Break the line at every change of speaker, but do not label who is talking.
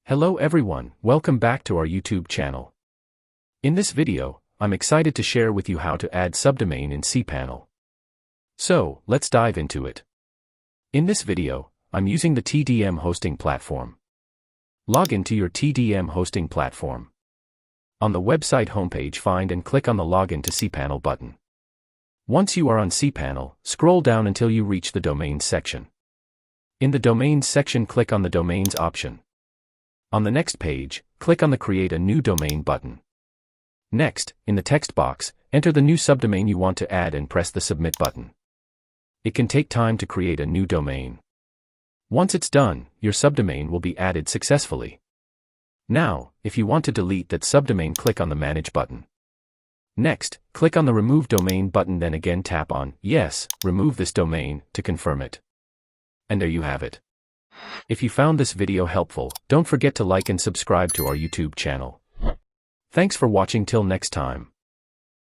Hello everyone, welcome back to our YouTube channel. In this video, I'm excited to share with you how to add subdomain in cPanel. So, let's dive into it. In this video, I'm using the TDM hosting platform. Log into your TDM hosting platform. On the website homepage, find and click on the Login to cPanel button. Once you are on cPanel, scroll down until you reach the Domains section. In the Domains section, click on the Domains option. On the next page, click on the Create a New Domain button. Next, in the text box, enter the new subdomain you want to add and press the Submit button. It can take time to create a new domain. Once it's done, your subdomain will be added successfully. Now, if you want to delete that subdomain, click on the Manage button. Next, click on the Remove Domain button, then again tap on Yes, remove this domain to confirm it. And there you have it. If you found this video helpful, don't forget to like and subscribe to our YouTube channel. Thanks for watching till next time.